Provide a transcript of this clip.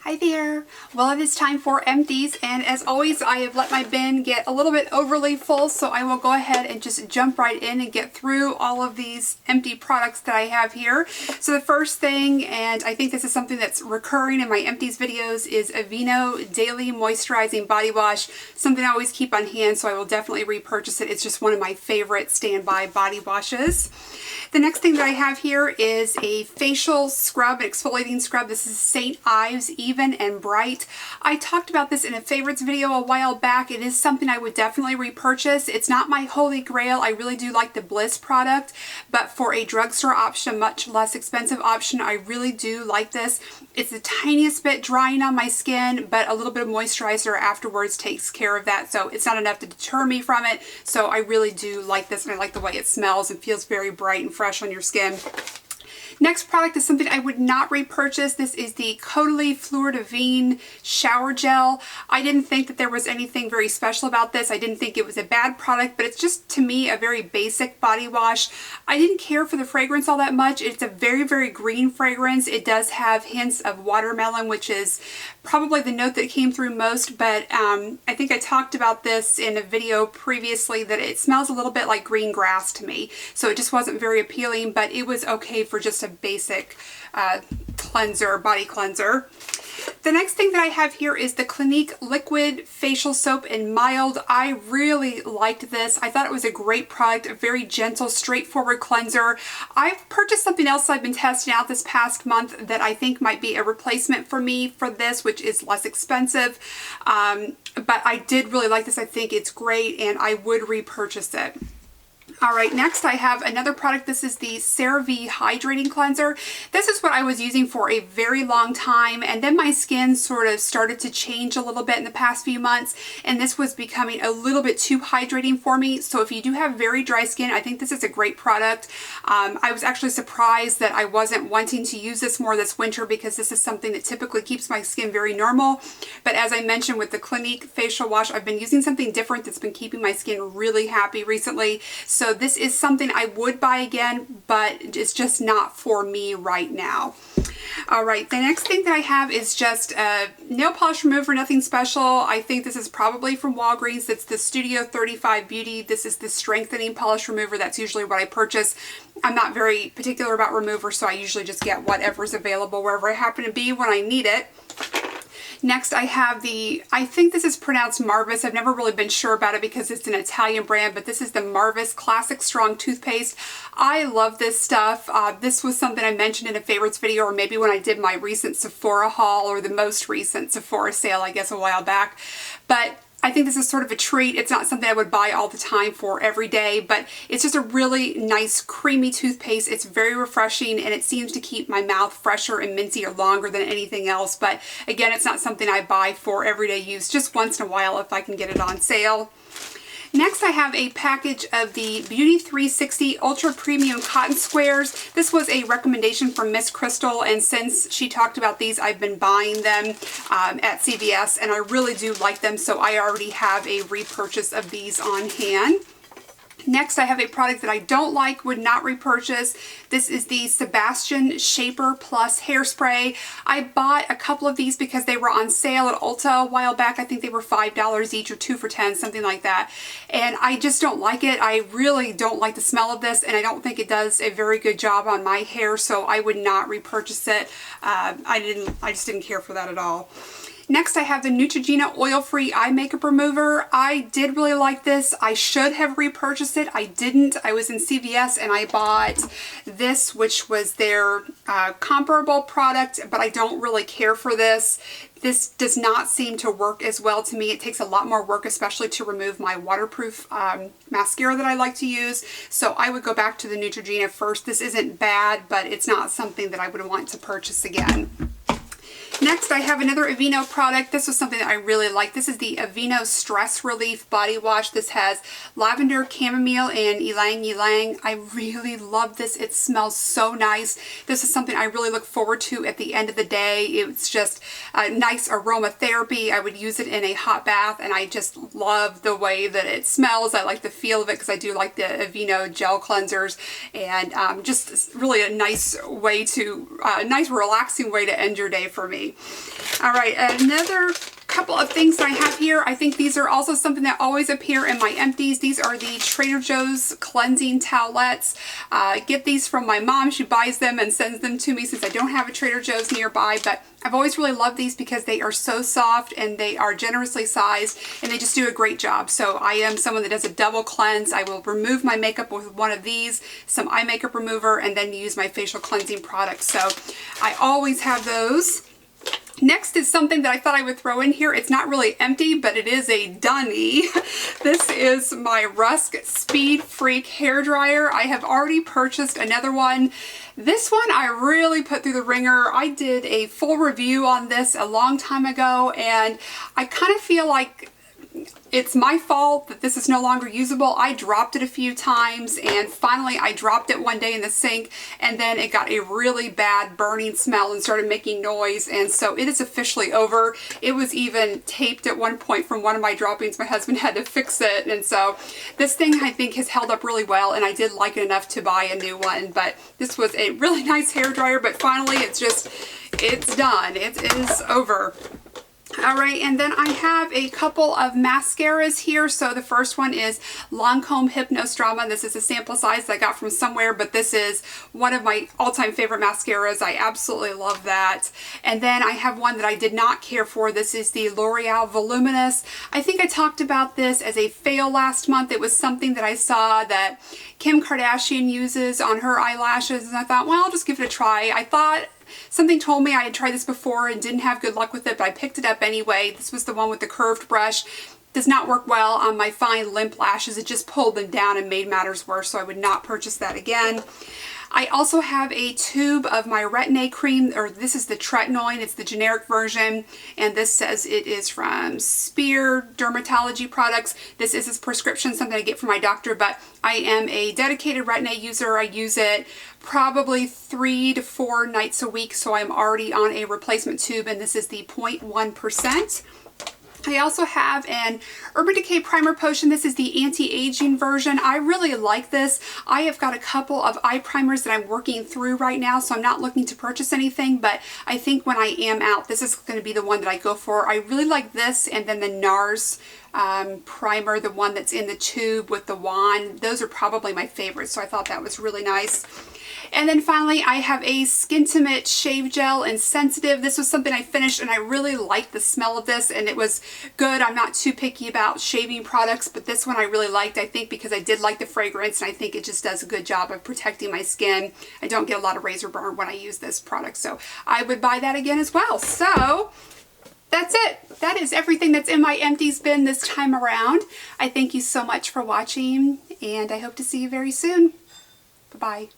Hi there! Well, it is time for empties, and as always I have let my bin get a little bit overly full, so I will go ahead and just jump right in and get through all of these empty products that I have here. So the first thing, and I think this is something that's recurring in my empties videos, is Aveeno Daily Moisturizing Body Wash. Something I always keep on hand, so I will definitely repurchase it. It's just one of my favorite standby body washes. The next thing that I have here is a facial scrub, an exfoliating scrub. This is St. Ives Even and Bright. I talked about this in a favorites video a while back. It is something I would definitely repurchase. It's not my holy grail. I really do like the Bliss product, but for a drugstore option, a much less expensive option, I really do like this. It's the tiniest bit drying on my skin, but a little bit of moisturizer afterwards takes care of that, so it's not enough to deter me from it. So I really do like this, and I like the way it smells and feels very bright and fresh on your skin. Next product is something I would not repurchase. This is the Caudalie Fleur de Vigne Shower Gel. I didn't think that there was anything very special about this. I didn't think it was a bad product, but it's just, to me, a very basic body wash. I didn't care for the fragrance all that much. It's a very, very green fragrance. It does have hints of watermelon, which is probably the note that came through most, but I think I talked about this in a video previously, that it smells a little bit like green grass to me. So it just wasn't very appealing, but it was okay for just a basic cleanser, body cleanser. The next thing that I have here is the Clinique Liquid Facial Soap in Mild. I really liked this. I thought it was a great product, a very gentle, straightforward cleanser. I've purchased something else I've been testing out this past month that I think might be a replacement for me for this, which is less expensive. But I did really like this. I think it's great, and I would repurchase it. Alright, next I have another product. This is the CeraVe Hydrating Cleanser. This is what I was using for a very long time, and then my skin sort of started to change a little bit in the past few months, and this was becoming a little bit too hydrating for me. So if you do have very dry skin, I think this is a great product. I was actually surprised that I wasn't wanting to use this more this winter, because this is something that typically keeps my skin very normal. But as I mentioned with the Clinique Facial Wash, I've been using something different that's been keeping my skin really happy recently. So this is something I would buy again, but it's just not for me right now. Alright, the next thing that I have is just a nail polish remover, nothing special. I think this is probably from Walgreens. It's the Studio 35 Beauty. This is the strengthening polish remover. That's usually what I purchase. I'm not very particular about remover, so I usually just get whatever's available wherever I happen to be when I need it. Next I have the, I think this is pronounced Marvis. I've never really been sure about it because it's an Italian brand, but this is the Marvis Classic Strong Toothpaste. I love this stuff. This was something I mentioned in a favorites video, or maybe when I did my recent Sephora haul, or the most recent Sephora sale, I guess, a while back. But I think this is sort of a treat. It's not something I would buy all the time for every day, but it's just a really nice creamy toothpaste. It's very refreshing, and it seems to keep my mouth fresher and mincier longer than anything else. But again, it's not something I buy for everyday use, just once in a while if I can get it on sale. Next I have a package of the Beauty 360 Ultra Premium Cotton Squares. This was a recommendation from Miss Crystal, and since she talked about these, I've been buying them at CVS, and I really do like them, so I already have a repurchase of these on hand. Next, I have a product that I don't like, would not repurchase. This is the Sebastian Shaper Plus Hairspray. I bought a couple of these because they were on sale at Ulta a while back. I think they were $5 each, or 2 for $10, something like that. And I just don't like it. I really don't like the smell of this, and I don't think it does a very good job on my hair, so I would not repurchase it. I just didn't care for that at all. Next I have the Neutrogena Oil-Free Eye Makeup Remover. I did really like this. I should have repurchased it. I didn't. I was in CVS and I bought this, which was their comparable product, but I don't really care for this. This does not seem to work as well to me. It takes a lot more work, especially to remove my waterproof mascara that I like to use. So I would go back to the Neutrogena first. This isn't bad, but it's not something that I would want to purchase again. Next, I have another Aveeno product. This was something that I really like. This is the Aveeno Stress Relief Body Wash. This has lavender, chamomile, and ylang ylang. I really love this. It smells so nice. This is something I really look forward to at the end of the day. It's just a nice aromatherapy. I would use it in a hot bath, and I just love the way that it smells. I like the feel of it because I do like the Aveeno gel cleansers, and just really a nice way to, nice relaxing way to end your day for me. me. All right, another couple of things that I have here. I think these are also something that always appear in my empties. These are the Trader Joe's cleansing towelettes. I get these from my mom. She buys them and sends them to me since I don't have a Trader Joe's nearby, but I've always really loved these because they are so soft and they are generously sized and they just do a great job. So I am someone that does a double cleanse. I will remove my makeup with one of these, some eye makeup remover, and then use my facial cleansing products. So I always have those. Next is something that I thought I would throw in here. It's not really empty, but it is a dunny. This is my Rusk Speed Freak hair dryer. I have already purchased another one. This one I really put through the ringer. I did a full review on this a long time ago, and I kind of feel like it's my fault that this is no longer usable. I dropped it a few times, and finally I dropped it one day in the sink, and then it got a really bad burning smell and started making noise, and so it is officially over. It was even taped at one point from one of my droppings. My husband had to fix it, and so this thing I think has held up really well, and I did like it enough to buy a new one. But this was a really nice hair dryer, but finally it's done. It is over. Alright, and then I have a couple of mascaras here. So the first one is Lancome Hypnose Drama. This is a sample size that I got from somewhere, but this is one of my all-time favorite mascaras. I absolutely love that. And then I have one that I did not care for. This is the L'Oreal Voluminous. I think I talked about this as a fail last month. It was something that I saw that Kim Kardashian uses on her eyelashes, and I thought, well, I'll just give it a try. I thought something told me I had tried this before and didn't have good luck with it, but I picked it up anyway. This was the one with the curved brush. Does not work well on my fine limp lashes. It just pulled them down and made matters worse, so I would not purchase that again. I also have a tube of my Retin-A cream, or this is the tretinoin. It's the generic version, and this says it is from Spear Dermatology Products. This is a prescription, something I get from my doctor, but I am a dedicated Retin-A user. I use it probably 3 to 4 nights a week, so I'm already on a replacement tube, and this is the 0.1%. I also have an Urban Decay Primer Potion. This is the anti-aging version. I really like this. I have got a couple of eye primers that I'm working through right now, so I'm not looking to purchase anything, but I think when I am out, this is going to be the one that I go for. I really like this, and then the NARS primer, the one that's in the tube with the wand. Those are probably my favorites, so I thought that was really nice. And then finally, I have a Skintimate Shave Gel in Sensitive. This was something I finished, and I really liked the smell of this, and it was good. I'm not too picky about shaving products, but this one I really liked, I think, because I did like the fragrance, and I think it just does a good job of protecting my skin. I don't get a lot of razor burn when I use this product, so I would buy that again as well. So that's it. That is everything that's in my empties bin this time around. I thank you so much for watching, and I hope to see you very soon. Bye-bye.